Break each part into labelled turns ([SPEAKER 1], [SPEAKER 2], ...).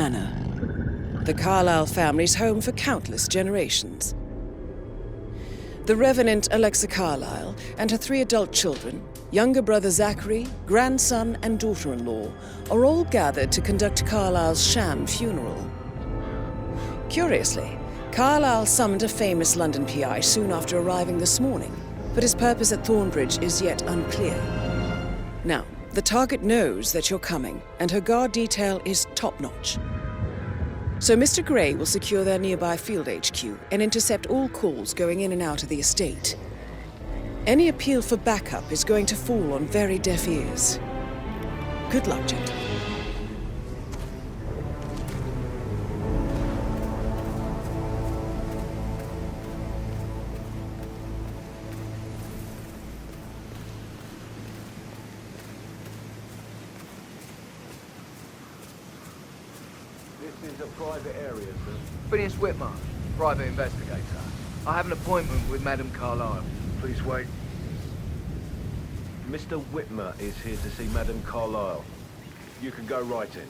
[SPEAKER 1] Manor, the Carlisle family's home for countless generations. The Revenant Alexa Carlisle and her 3 adult children, younger brother Zachary, grandson and daughter-in-law, are all gathered to conduct Carlisle's sham funeral. Curiously, Carlisle summoned a famous London PI soon after arriving this morning, but his purpose at Thornbridge is yet unclear. Now, the target knows that you're coming, and her guard detail is top-notch. So Mr. Gray will secure their nearby field HQ and intercept all calls going in and out of the estate. Any appeal for backup is going to fall on very deaf ears. Good luck, gentlemen.
[SPEAKER 2] This is a private area, sir.
[SPEAKER 3] Phineas Whitmer, private investigator. I have an appointment with Madame Carlisle. Please wait.
[SPEAKER 2] Mr. Whitmer is here to see Madame Carlisle. You can go right in.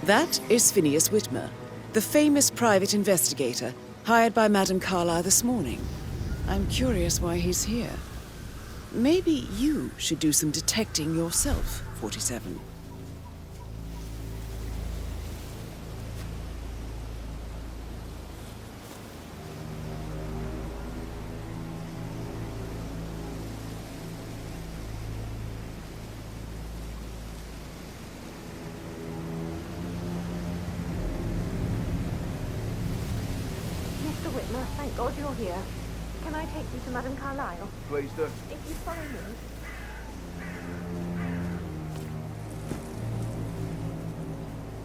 [SPEAKER 1] That is Phineas Whitmer, the famous private investigator hired by Madame Carlisle this morning. I'm curious why he's here. Maybe you should do some detecting yourself, 47.
[SPEAKER 4] Mr. Whitmer, thank God you're here. Can I take you to Madame Carlisle?
[SPEAKER 3] Please do.
[SPEAKER 4] If you follow me.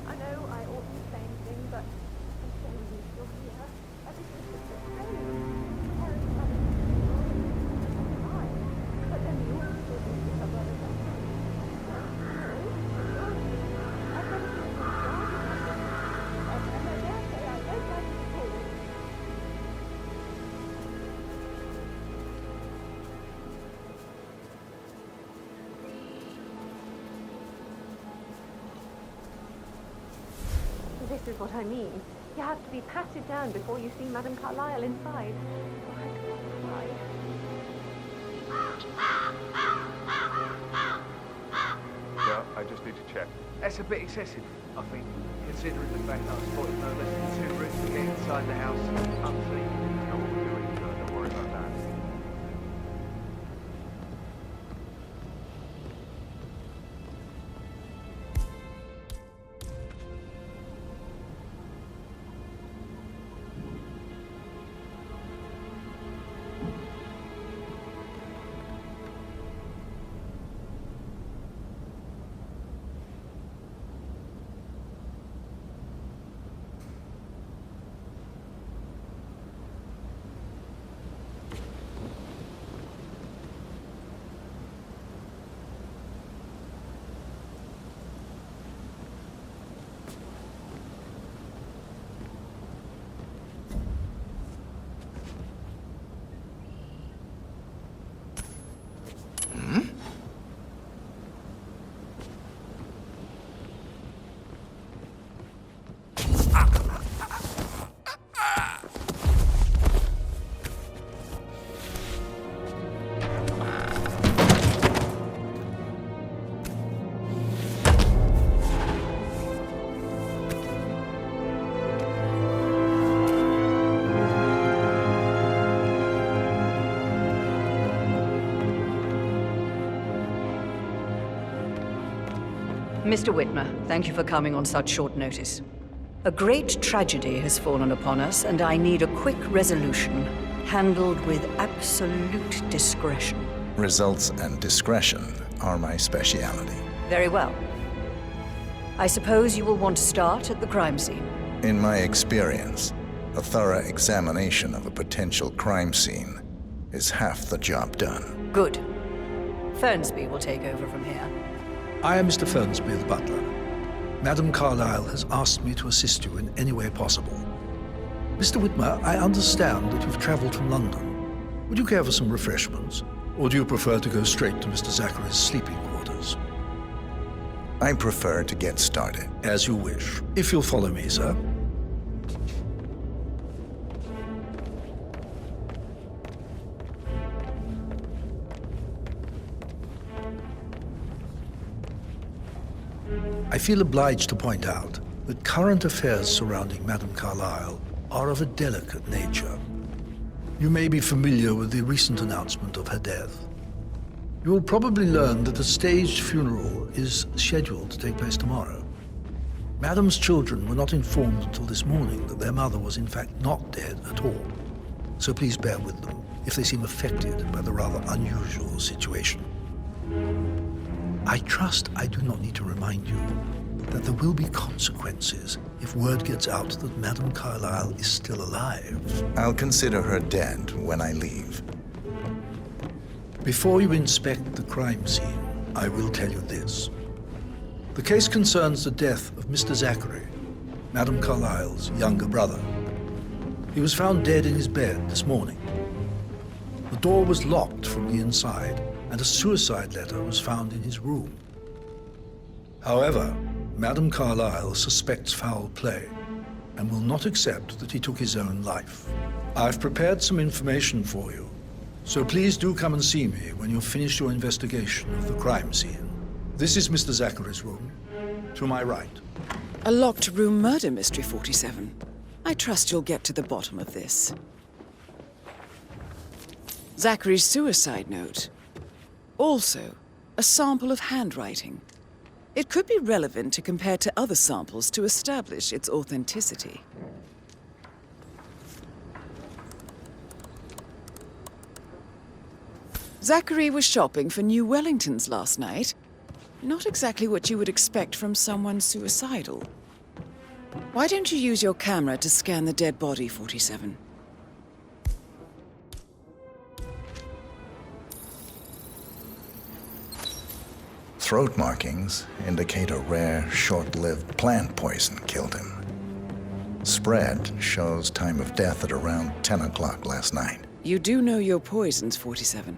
[SPEAKER 4] I know I oughtn't say anything, but I'm telling you, you're here. Everything's just so strange. Harry's having but then you all still think each other as a I've got to do my job. And I dare say I don't like it at all. This is what I mean. You have to be patted down before you see Madame Carlisle inside. Oh, I can't cry.
[SPEAKER 5] Yeah, I just need to check.
[SPEAKER 3] That's a bit excessive, I think, considering the fact that I spotted no less than 2 routes to get inside the house unseen.
[SPEAKER 5] I know what we're doing, so don't worry about that.
[SPEAKER 6] Mr. Whitmer, thank you for coming on such short notice. A great tragedy has fallen upon us, and I need a quick resolution, handled with absolute discretion.
[SPEAKER 7] Results and discretion are my speciality.
[SPEAKER 6] Very well. I suppose you will want to start at the crime scene.
[SPEAKER 7] In my experience, a thorough examination of a potential crime scene is half the job done.
[SPEAKER 6] Good. Fernsby will take over from here.
[SPEAKER 8] I am Mr. Fernsby, the butler. Madam Carlisle has asked me to assist you in any way possible. Mr. Whitmer, I understand that you've traveled from London. Would you care for some refreshments? Or do you prefer to go straight to Mr. Zachary's sleeping quarters?
[SPEAKER 7] I prefer to get started.
[SPEAKER 8] As you wish. If you'll follow me, sir. I feel obliged to point out that current affairs surrounding Madame Carlisle are of a delicate nature. You may be familiar with the recent announcement of her death. You will probably learn that a staged funeral is scheduled to take place tomorrow. Madame's children were not informed until this morning that their mother was in fact not dead at all. So please bear with them if they seem affected by the rather unusual situation. I trust I do not need to remind you that there will be consequences if word gets out that Madame Carlisle is still alive.
[SPEAKER 7] I'll consider her dead when I leave.
[SPEAKER 8] Before you inspect the crime scene, I will tell you this. The case concerns the death of Mr. Zachary, Madame Carlisle's younger brother. He was found dead in his bed this morning. The door was locked from the inside, and a suicide letter was found in his room. However, Madame Carlisle suspects foul play and will not accept that he took his own life. I've prepared some information for you, so please do come and see me when you've finished your investigation of the crime scene. This is Mr. Zachary's room, to my right.
[SPEAKER 1] A locked room murder mystery, 47. I trust you'll get to the bottom of this. Zachary's suicide note. Also, a sample of handwriting. It could be relevant to compare to other samples to establish its authenticity. Zachary was shopping for new Wellingtons last night. Not exactly what you would expect from someone suicidal. Why don't you use your camera to scan the dead body, 47?
[SPEAKER 7] Throat markings indicate a rare, short-lived plant poison killed him. Spread shows time of death at around 10 o'clock last night.
[SPEAKER 1] You do know your poisons, 47.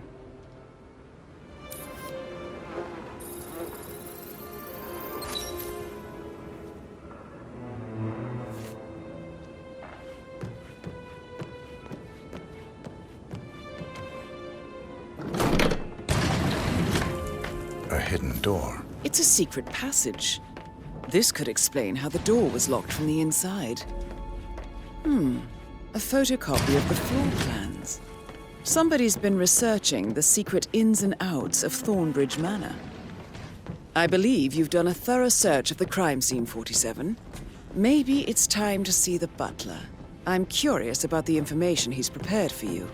[SPEAKER 7] A hidden door.
[SPEAKER 1] It's a secret passage. This could explain how the door was locked from the inside. A photocopy of the floor plans. Somebody's been researching the secret ins and outs of Thornbridge Manor. I believe you've done a thorough search of the crime scene, 47. Maybe it's time to see the butler. I'm curious about the information he's prepared for you.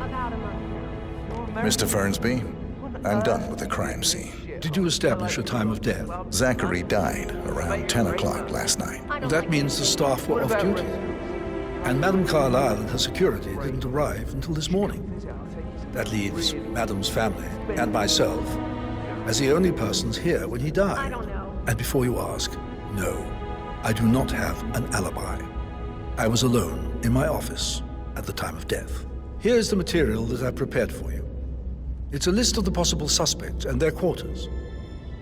[SPEAKER 4] About a month now.
[SPEAKER 7] Mr. Fernsby, I'm done with the crime scene.
[SPEAKER 8] Did you establish a time of death?
[SPEAKER 7] Zachary died around 10 o'clock last night.
[SPEAKER 8] That means the staff were off duty. And Madame Carlisle and her security didn't arrive until this morning. That leaves Madame's family and myself as the only persons here when he died.
[SPEAKER 4] I don't know.
[SPEAKER 8] And before you ask, no, I do not have an alibi. I was alone in my office at the time of death. Here is the material that I prepared for you. It's a list of the possible suspects and their quarters.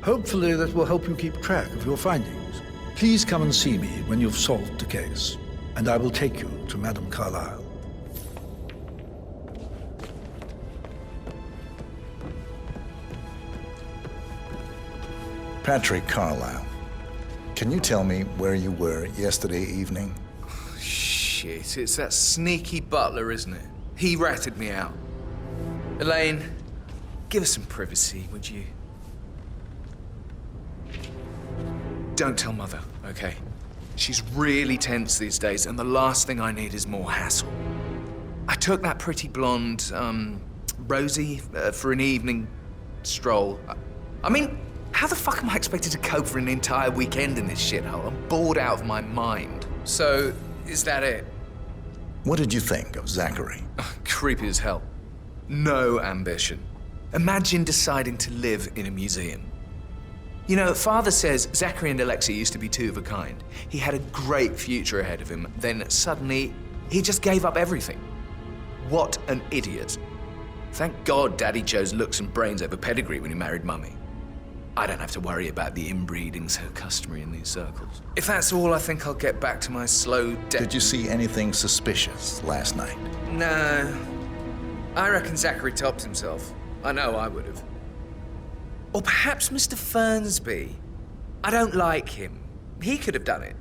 [SPEAKER 8] Hopefully that will help you keep track of your findings. Please come and see me when you've solved the case, and I will take you to Madame Carlisle.
[SPEAKER 7] Patrick Carlisle, can you tell me where you were yesterday evening?
[SPEAKER 9] Shit. bullshit. It's that sneaky butler, isn't it? He ratted me out. Elaine, give us some privacy, would you? Don't tell Mother, okay? She's really tense these days, and the last thing I need is more hassle. I took that pretty blonde, Rosie, for an evening stroll. I mean, how the fuck am I expected to cope for an entire weekend in this shithole? I'm bored out of my mind. So, is that it?
[SPEAKER 7] What did you think of Zachary?
[SPEAKER 9] Creepy as hell. No ambition. Imagine deciding to live in a museum. You know, Father says Zachary and Alexa used to be two of a kind. He had a great future ahead of him, then suddenly, he just gave up everything. What an idiot. Thank God Daddy chose looks and brains over pedigree when he married Mummy. I don't have to worry about the inbreeding so customary in these circles. If that's all, I think I'll get back to my slow
[SPEAKER 7] Did you see anything suspicious last night?
[SPEAKER 9] No. I reckon Zachary topped himself. I know I would have. Or perhaps Mr. Fernsby. I don't like him. He could have done it.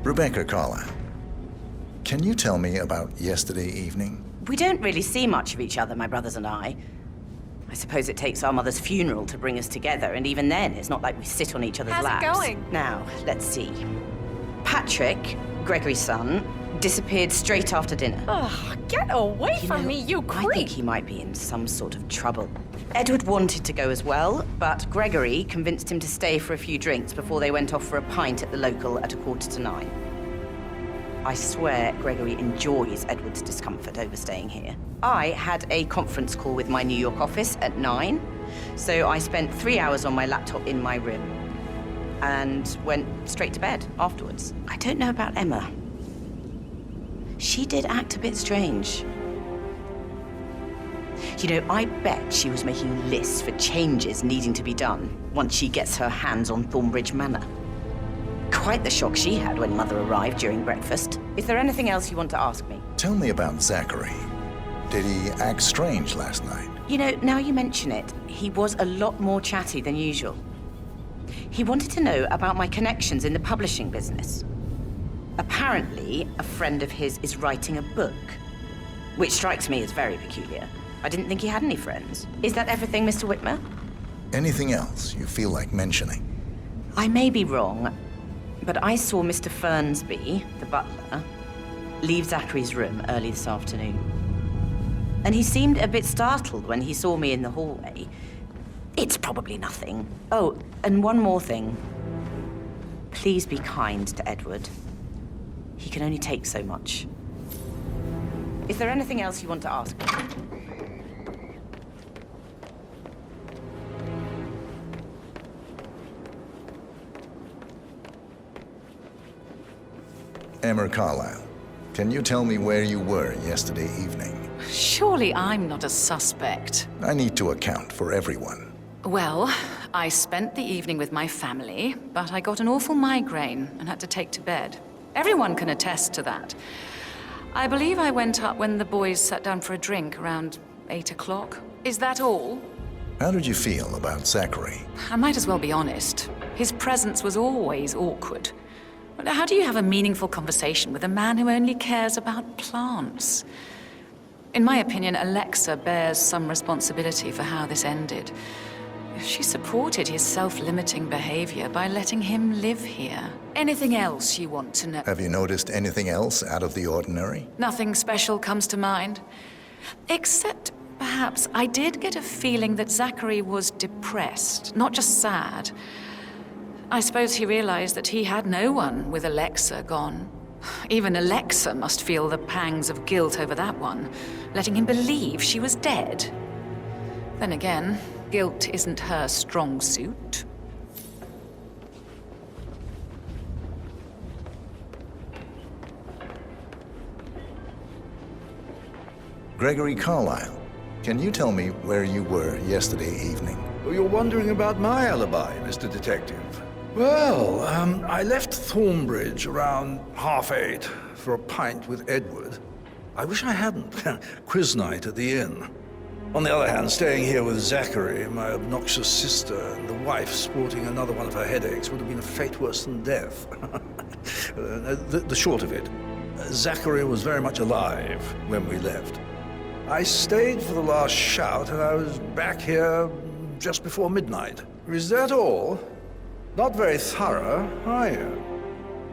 [SPEAKER 7] Rebecca Carlisle, can you tell me about yesterday evening?
[SPEAKER 10] We don't really see much of each other, my brothers and I. I suppose it takes our mother's funeral to bring us together, and even then, it's not like we sit on each other's laps.
[SPEAKER 4] How's it going?
[SPEAKER 10] Now, let's see. Patrick, Gregory's son, disappeared straight after dinner.
[SPEAKER 4] Oh, get away from me, you creep!
[SPEAKER 10] I think he might be in some sort of trouble. Edward wanted to go as well, but Gregory convinced him to stay for a few drinks before they went off for a pint at the local at 9:15. I swear Gregory enjoys Edward's discomfort over staying here. I had a conference call with my New York office at 9, so I spent 3 hours on my laptop in my room and went straight to bed afterwards. I don't know about Emma. She did act a bit strange. You know, I bet she was making lists for changes needing to be done once she gets her hands on Thornbridge Manor. Quite the shock she had when Mother arrived during breakfast. Is there anything else you want to ask me?
[SPEAKER 7] Tell me about Zachary. Did he act strange last night?
[SPEAKER 10] You know, now you mention it, he was a lot more chatty than usual. He wanted to know about my connections in the publishing business. Apparently, a friend of his is writing a book, which strikes me as very peculiar. I didn't think he had any friends. Is that everything, Mr. Whitmer?
[SPEAKER 7] Anything else you feel like mentioning?
[SPEAKER 10] I may be wrong, but I saw Mr. Fernsby, the butler, leave Zachary's room early this afternoon. And he seemed a bit startled when he saw me in the hallway. It's probably nothing. Oh, and one more thing. Please be kind to Edward. He can only take so much. Is there anything else you want to ask me?
[SPEAKER 7] Emma Carlisle, can you tell me where you were yesterday evening?
[SPEAKER 11] Surely I'm not a suspect.
[SPEAKER 7] I need to account for everyone.
[SPEAKER 11] Well, I spent the evening with my family, but I got an awful migraine and had to take to bed. Everyone can attest to that. I believe I went up when the boys sat down for a drink around 8 o'clock. Is that all?
[SPEAKER 7] How did you feel about Zachary?
[SPEAKER 11] I might as well be honest. His presence was always awkward. But how do you have a meaningful conversation with a man who only cares about plants? In my opinion, Alexa bears some responsibility for how this ended. She supported his self-limiting behavior by letting him live here. Anything else you want to know?
[SPEAKER 7] Have you noticed anything else out of the ordinary?
[SPEAKER 11] Nothing special comes to mind. Except, perhaps, I did get a feeling that Zachary was depressed, not just sad. I suppose he realized that he had no one with Alexa gone. Even Alexa must feel the pangs of guilt over that one, letting him believe she was dead. Then again, guilt isn't her strong suit.
[SPEAKER 7] Gregory Carlisle, can you tell me where you were yesterday evening?
[SPEAKER 8] Oh, you're wondering about my alibi, Mr. Detective. Well, I left Thornbridge around 8:30 for a pint with Edward. I wish I hadn't. Quiz night at the inn. On the other hand, staying here with Zachary, my obnoxious sister, and the wife sporting another one of her headaches would have been a fate worse than death. The short of it, Zachary was very much alive when we left. I stayed for the last shout, and I was back here just before midnight. Is that all? Not very thorough, are you?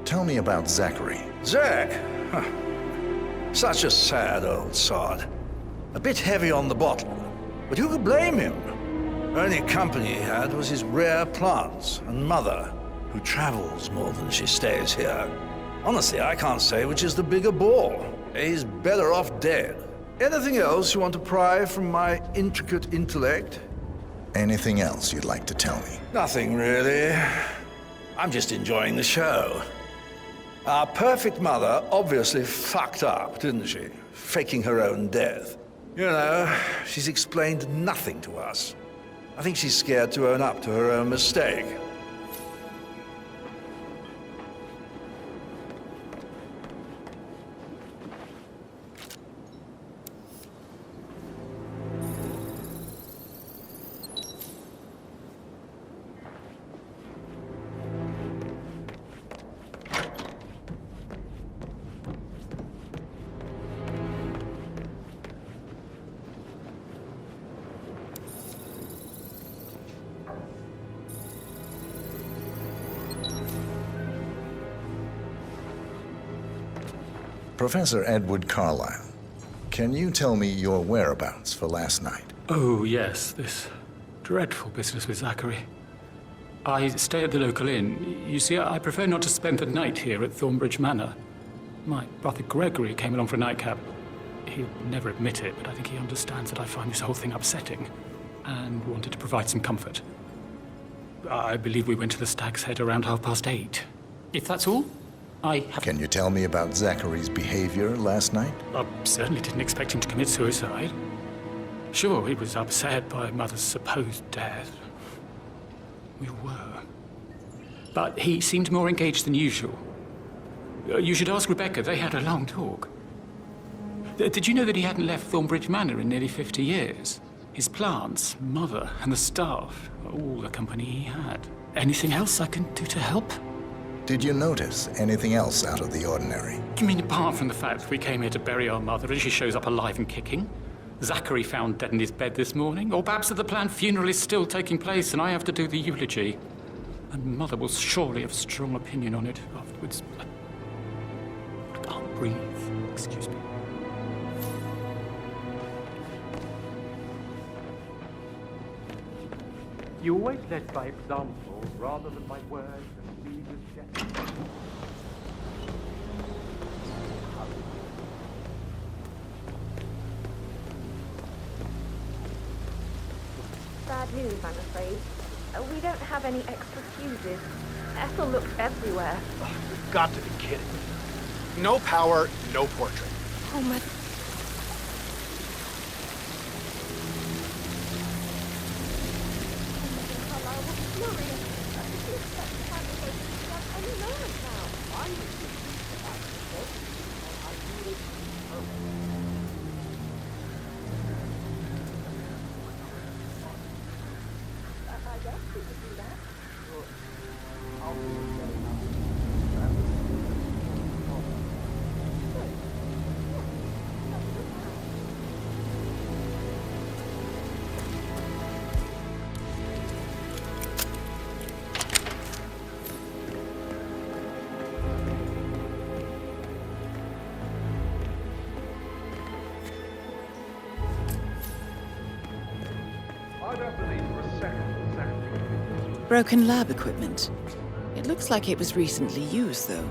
[SPEAKER 7] Tell me about Zachary.
[SPEAKER 8] Zach? Huh. Such a sad old sod. A bit heavy on the bottle, but who could blame him? Only company he had was his rare plants and mother, who travels more than she stays here. Honestly, I can't say which is the bigger ball. He's better off dead. Anything else you want to pry from my intricate intellect?
[SPEAKER 7] Anything else you'd like to tell me?
[SPEAKER 8] Nothing, really. I'm just enjoying the show. Our perfect mother obviously fucked up, didn't she? Faking her own death. You know, she's explained nothing to us. I think she's scared to own up to her own mistake.
[SPEAKER 7] Professor Edward Carlisle, can you tell me your whereabouts for last night?
[SPEAKER 12] Oh, yes, this dreadful business with Zachary. I stay at the local inn. You see, I prefer not to spend the night here at Thornbridge Manor. My brother Gregory came along for a nightcap. He'll never admit it, but I think he understands that I find this whole thing upsetting and wanted to provide some comfort. I believe we went to the Stag's Head around 8:30. If that's all, I have...
[SPEAKER 7] Can you tell me about Zachary's behavior last night?
[SPEAKER 12] I certainly didn't expect him to commit suicide. Sure, he was upset by Mother's supposed death. We were. But he seemed more engaged than usual. You should ask Rebecca. They had a long talk. Did you know that he hadn't left Thornbridge Manor in nearly 50 years? His plants, Mother, and the staff, all the company he had. Anything else I can do to help?
[SPEAKER 7] Did you notice anything else out of the ordinary?
[SPEAKER 12] You mean apart from the fact that we came here to bury our mother and she shows up alive and kicking? Zachary found dead in his bed this morning? Or perhaps that the planned funeral is still taking place and I have to do the eulogy? And Mother will surely have strong opinion on it afterwards. I can't breathe. Excuse me.
[SPEAKER 3] You always led by example rather than by words and needless gestures.
[SPEAKER 4] Bad news, I'm afraid. We don't have any extra fuses. Ethel looked everywhere.
[SPEAKER 3] Oh, you've got to be kidding me. No power, no portrait.
[SPEAKER 4] Oh, my... Carlisle was furious. I didn't expect to find the boat any moment now. I was I guess we could do that.
[SPEAKER 1] Broken lab equipment. It looks like it was recently used, though.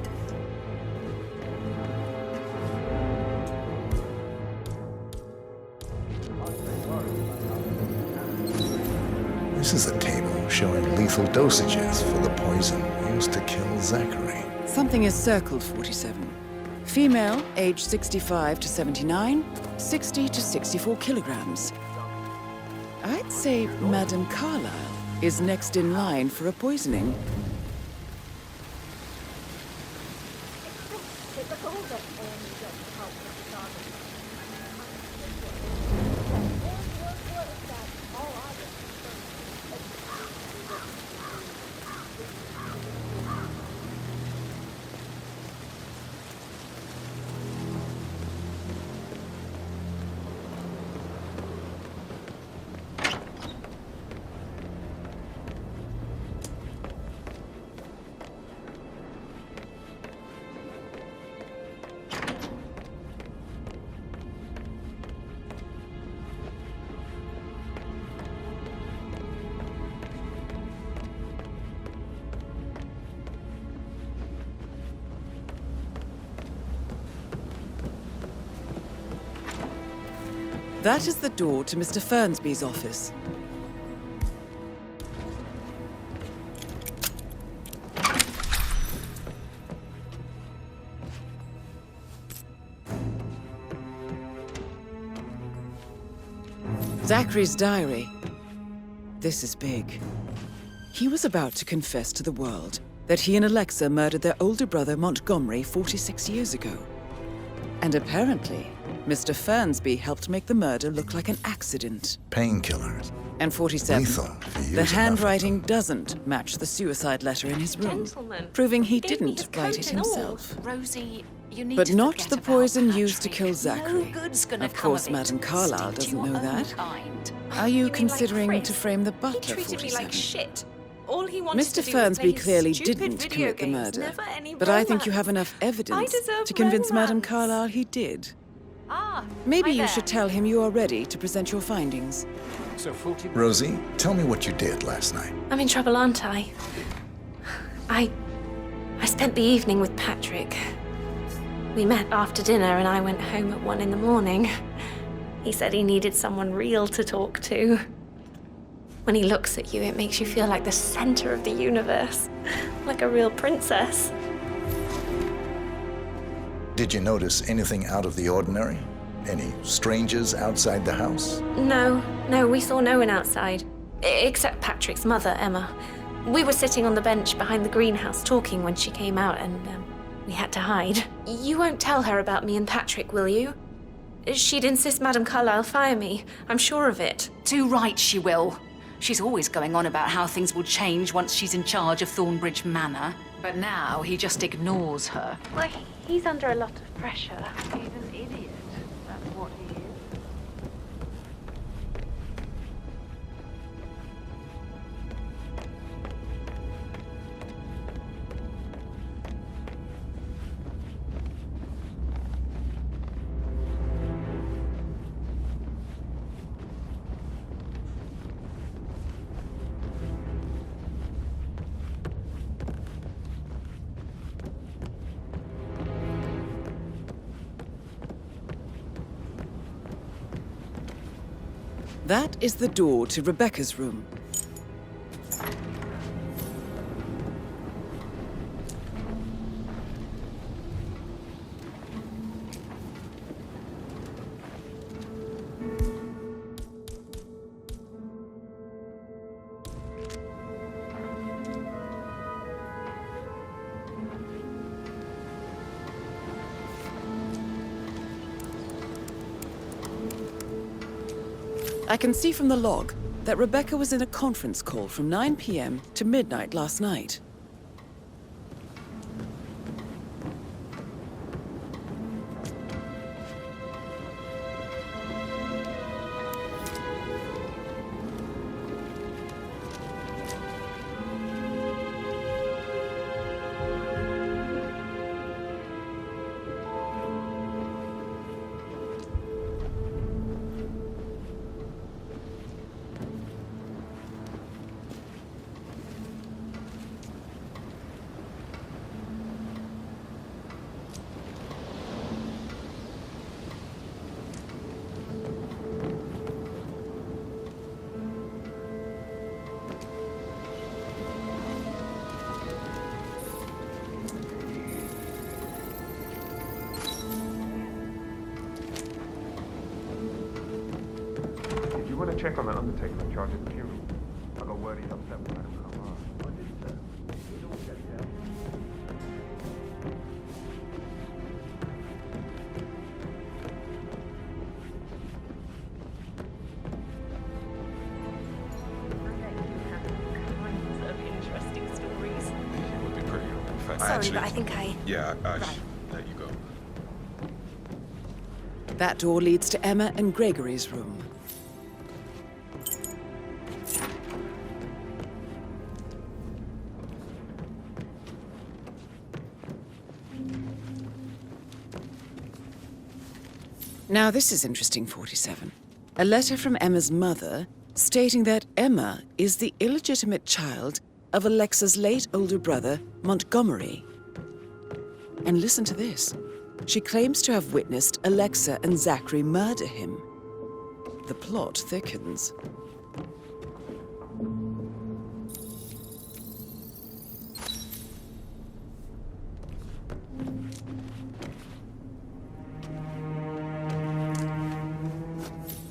[SPEAKER 7] This is a table showing lethal dosages for the poison used to kill Zachary.
[SPEAKER 1] Something is circled 47. Female, age 65 to 79, 60 to 64 kilograms. I'd say Madame Carlisle is next in line for a poisoning. That is the door to Mr. Fernsby's office. Zachary's diary. This is big. He was about to confess to the world that he and Alexa murdered their older brother Montgomery 46 years ago. And apparently, Mr. Fernsby helped make the murder look like an accident.
[SPEAKER 7] Painkillers.
[SPEAKER 1] And 47,
[SPEAKER 7] Lethal if you use
[SPEAKER 1] the
[SPEAKER 7] enough of
[SPEAKER 1] handwriting
[SPEAKER 7] them.
[SPEAKER 1] doesn't match the suicide letter in his room,
[SPEAKER 4] Gentleman.
[SPEAKER 1] proving he
[SPEAKER 4] Gave me his
[SPEAKER 1] didn't write
[SPEAKER 4] coat
[SPEAKER 1] it
[SPEAKER 4] and all.
[SPEAKER 1] himself.
[SPEAKER 11] Rosie, you need
[SPEAKER 1] But
[SPEAKER 11] to
[SPEAKER 1] not
[SPEAKER 11] forget
[SPEAKER 1] the
[SPEAKER 11] about
[SPEAKER 1] poison used to
[SPEAKER 11] Patrick.
[SPEAKER 1] kill Zachary.
[SPEAKER 11] No good's gonna
[SPEAKER 1] Of
[SPEAKER 11] come
[SPEAKER 1] course,
[SPEAKER 11] it.
[SPEAKER 1] Madame Carlisle
[SPEAKER 11] Stick to
[SPEAKER 1] doesn't
[SPEAKER 11] your
[SPEAKER 1] know
[SPEAKER 11] own
[SPEAKER 1] that.
[SPEAKER 11] kind.
[SPEAKER 1] Are you
[SPEAKER 4] You mean like
[SPEAKER 1] considering to
[SPEAKER 4] Chris?
[SPEAKER 1] frame the
[SPEAKER 4] He
[SPEAKER 1] butler,
[SPEAKER 4] treated me
[SPEAKER 1] 47?
[SPEAKER 4] like shit. All he wanted
[SPEAKER 1] Mr.
[SPEAKER 4] to do was play
[SPEAKER 1] Fernsby
[SPEAKER 4] his
[SPEAKER 1] clearly
[SPEAKER 4] stupid
[SPEAKER 1] didn't
[SPEAKER 4] video
[SPEAKER 1] commit the
[SPEAKER 4] games,
[SPEAKER 1] murder,
[SPEAKER 4] never any
[SPEAKER 1] but I think you have
[SPEAKER 4] romance.
[SPEAKER 1] enough evidence
[SPEAKER 4] deserve
[SPEAKER 1] to convince Madame
[SPEAKER 4] romance.
[SPEAKER 1] Carlisle he did.
[SPEAKER 11] Ah,
[SPEAKER 1] Maybe
[SPEAKER 11] hi
[SPEAKER 1] you
[SPEAKER 11] there.
[SPEAKER 1] should tell him you are ready to present your findings.
[SPEAKER 12] So 40...
[SPEAKER 7] Rosie, tell me what you did last night.
[SPEAKER 4] I'm in trouble, aren't I? I spent the evening with Patrick. We met after dinner and I went home at 1 in the morning. He said he needed someone real to talk to. When he looks at you, it makes you feel like the center of the universe, like a real princess.
[SPEAKER 7] Did you notice anything out of the ordinary? Any strangers outside the house?
[SPEAKER 4] No, we saw no one outside. Except Patrick's mother, Emma. We were sitting on the bench behind the greenhouse talking when she came out and we had to hide. You won't tell her about me and Patrick, will you? She'd insist Madame Carlisle fire me. I'm sure of it.
[SPEAKER 11] Too right she will. She's always going on about how things will change once she's in charge of Thornbridge Manor. But now he just ignores her.
[SPEAKER 4] Well, he's under a lot of pressure.
[SPEAKER 11] He's an idiot. That's what he is.
[SPEAKER 1] That is the door to Rebecca's room. I can see from the log that Rebecca was in a conference call from 9 p.m. to midnight last night.
[SPEAKER 5] Did you want to check on that undertaker in charge of the funeral? I got word he's upset with Madame Carlisle.
[SPEAKER 4] Interesting stories.
[SPEAKER 5] It would be pretty. In fact,
[SPEAKER 4] Sorry, but I think
[SPEAKER 5] Yeah, there you go.
[SPEAKER 1] That door leads to Emma and Gregory's room. Now this is interesting, 47. A letter from Emma's mother stating that Emma is the illegitimate child of Alexa's late older brother, Montgomery. And listen to this. She claims to have witnessed Alexa and Zachary murder him. The plot thickens.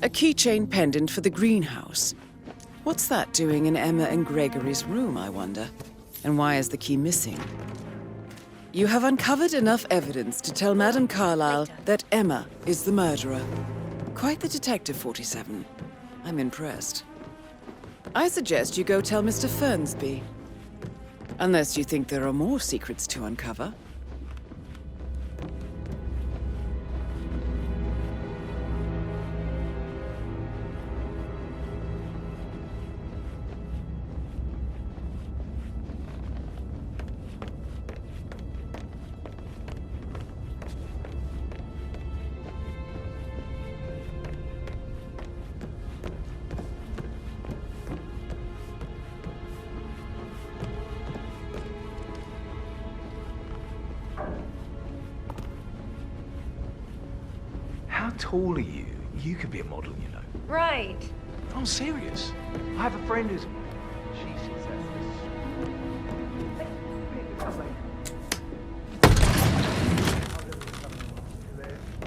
[SPEAKER 1] A keychain pendant for the greenhouse. What's that doing in Emma and Gregory's room, I wonder? And why is the key missing? You have uncovered enough evidence to tell Madame Carlisle that Emma is the murderer. Quite the detective, 47. I'm impressed. I suggest you go tell Mr. Fernsby. Unless you think there are more secrets to uncover.
[SPEAKER 9] How tall are you? You could be a model, you know.
[SPEAKER 4] Right.
[SPEAKER 9] I'm serious.
[SPEAKER 3] I have a friend who's... Jesus,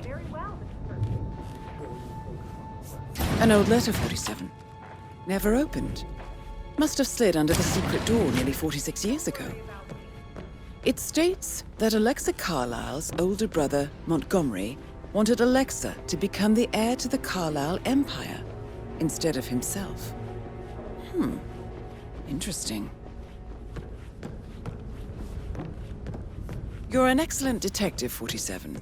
[SPEAKER 4] Very well,
[SPEAKER 1] An old letter, 47. Never opened. Must have slid under the secret door nearly 46 years ago. It states that Alexa Carlisle's older brother, Montgomery, wanted Alexa to become the heir to the Carlisle Empire instead of himself. Interesting. You're an excellent detective, 47.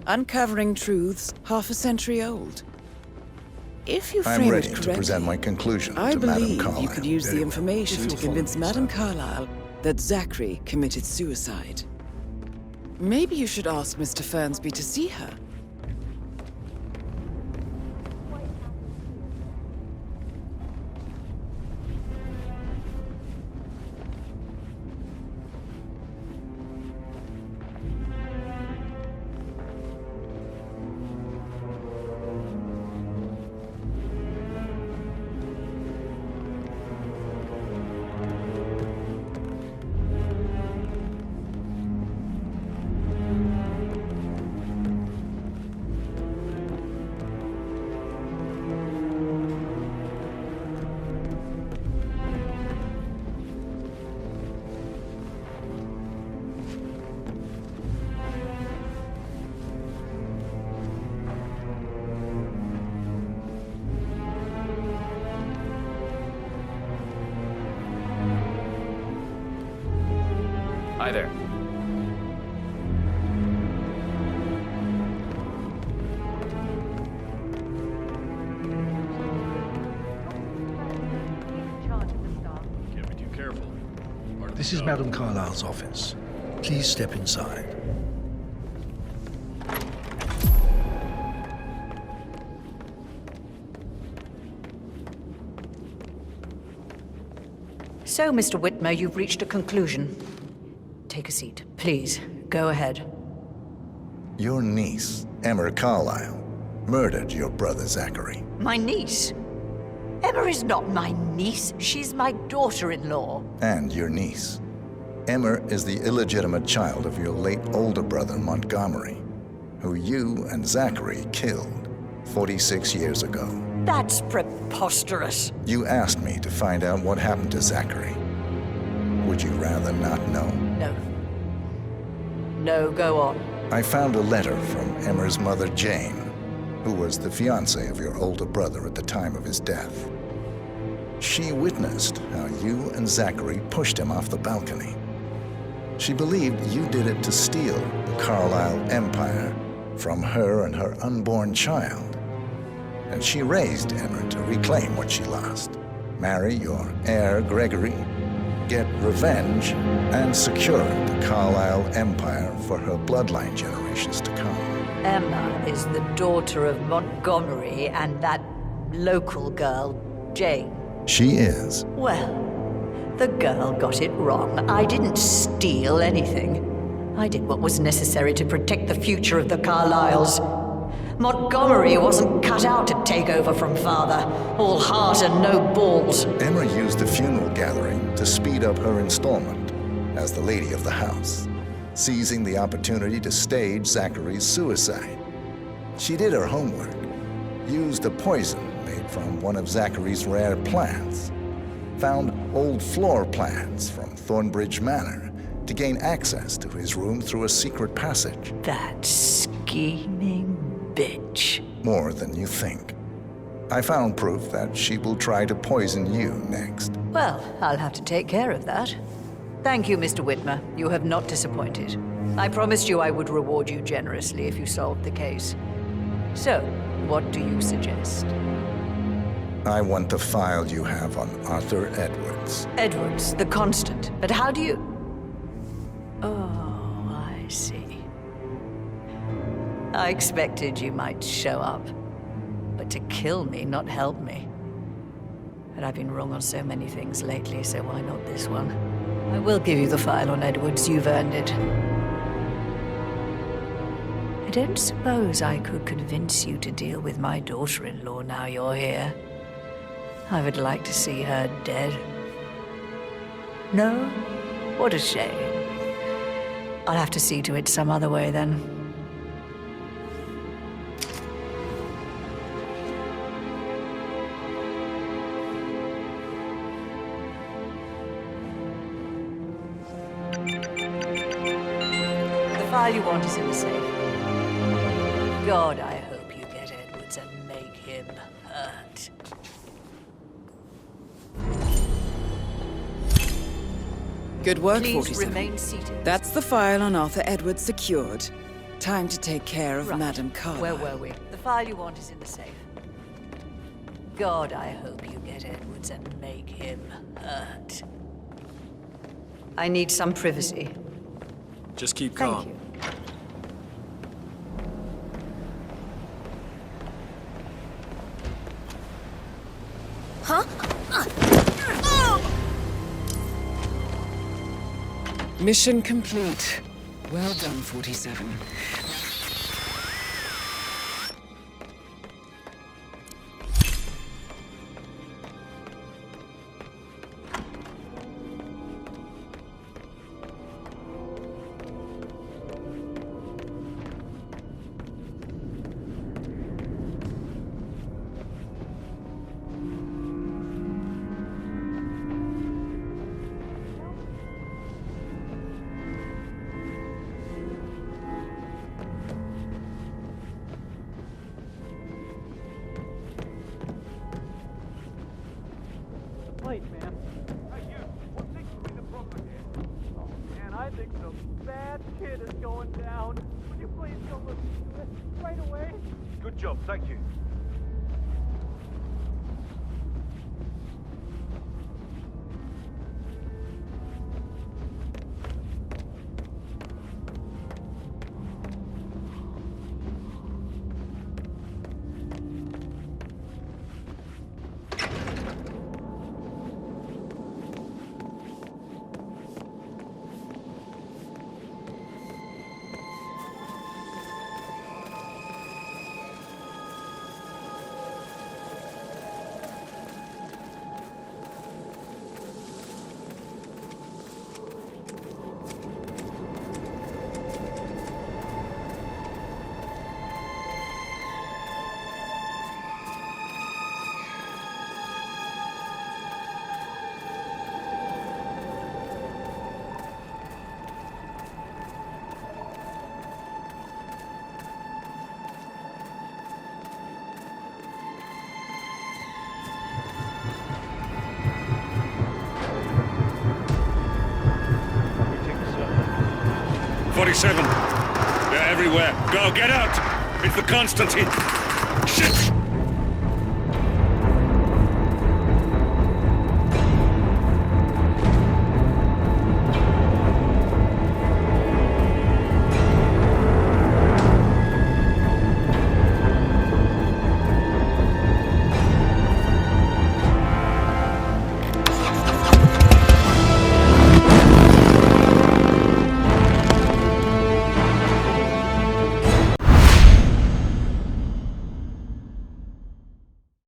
[SPEAKER 1] Uncovering truths half a century old. If you frame
[SPEAKER 7] I'm
[SPEAKER 1] it
[SPEAKER 7] ready
[SPEAKER 1] correctly,
[SPEAKER 7] to present my conclusion
[SPEAKER 1] I
[SPEAKER 7] to Madame
[SPEAKER 1] believe
[SPEAKER 7] Carlisle.
[SPEAKER 1] you could use the
[SPEAKER 8] Very well.
[SPEAKER 1] information
[SPEAKER 8] If
[SPEAKER 1] to
[SPEAKER 8] you'll follow
[SPEAKER 1] convince
[SPEAKER 8] me,
[SPEAKER 1] Madame
[SPEAKER 8] sir.
[SPEAKER 1] Carlisle that Zachary committed suicide. Maybe you should ask Mr. Fernsby to see her.
[SPEAKER 9] Hi there.
[SPEAKER 2] Can't be too careful. Part of the
[SPEAKER 8] This is
[SPEAKER 2] job.
[SPEAKER 8] Madame Carlisle's office. Please step inside.
[SPEAKER 6] So, Mr. Whitmer, you've reached a conclusion. Take a seat. Please, go ahead.
[SPEAKER 7] Your niece, Emma Carlisle, murdered your brother Zachary.
[SPEAKER 6] My niece? Emma is not my niece. She's my daughter-in-law.
[SPEAKER 7] And your niece. Emma is the illegitimate child of your late older brother Montgomery, who you and Zachary killed 46 years ago.
[SPEAKER 6] That's preposterous.
[SPEAKER 7] You asked me to find out what happened to Zachary. Would you rather not know?
[SPEAKER 6] No. No, go on.
[SPEAKER 7] I found a letter from Emma's mother, Jane, who was the fiancée of your older brother at the time of his death. She witnessed how you and Zachary pushed him off the balcony. She believed you did it to steal the Carlisle Empire from her and her unborn child. And she raised Emma to reclaim what she lost. Marry your heir, Gregory, get revenge, and secure the Carlisle Empire for her bloodline generations to come.
[SPEAKER 6] Emma is the daughter of Montgomery and that local girl, Jane.
[SPEAKER 7] She is.
[SPEAKER 6] Well, the girl got it wrong. I didn't steal anything. I did what was necessary to protect the future of the Carlisles. Montgomery wasn't cut out to take over from Father. All heart and no balls.
[SPEAKER 7] Emma used the funeral gathering to speed up her installment as the lady of the house, seizing the opportunity to stage Zachary's suicide. She did her homework, used a poison made from one of Zachary's rare plants, found old floor plans from Thornbridge Manor to gain access to his room through a secret passage.
[SPEAKER 6] That scheming bitch.
[SPEAKER 7] More than you think. I found proof that she will try to poison you next.
[SPEAKER 6] Well, I'll have to take care of that. Thank you, Mr. Whitmer. You have not disappointed. I promised you I would reward you generously if you solved the case. So, what do you suggest?
[SPEAKER 7] I want the file you have on Arthur Edwards.
[SPEAKER 6] Edwards, the Constant. But how do you... Oh, I see. I expected you might show up. But to kill me, not help me. But I've been wrong on so many things lately, so why not this one? I will give you the file on Edwards. You've earned it. I don't suppose I could convince you to deal with my daughter-in-law now you're here. I would like to see her dead. No? What a shame. I'll have to see to it some other way then. The file you want is in the safe. God, I hope you get Edwards and make him hurt.
[SPEAKER 1] Good work,
[SPEAKER 6] Please
[SPEAKER 1] 47.
[SPEAKER 6] remain seated.
[SPEAKER 1] That's the file on Arthur Edwards secured. Time to take care of
[SPEAKER 6] Right.
[SPEAKER 1] Madame Carlisle.
[SPEAKER 6] Where were we? The file you want is in the safe. God, I hope you get Edwards and make him hurt. I need some privacy.
[SPEAKER 13] Just keep
[SPEAKER 6] Thank
[SPEAKER 13] calm.
[SPEAKER 6] you.
[SPEAKER 1] Mission complete. Well done, 47.
[SPEAKER 3] Wait, man. Hey, you. What seems to be the problem here? Oh, man, I think some bad shit is going down. Would you please go look into it right away?
[SPEAKER 2] Good job, thank you.
[SPEAKER 14] They're everywhere. Go, get out! It's the Constantine!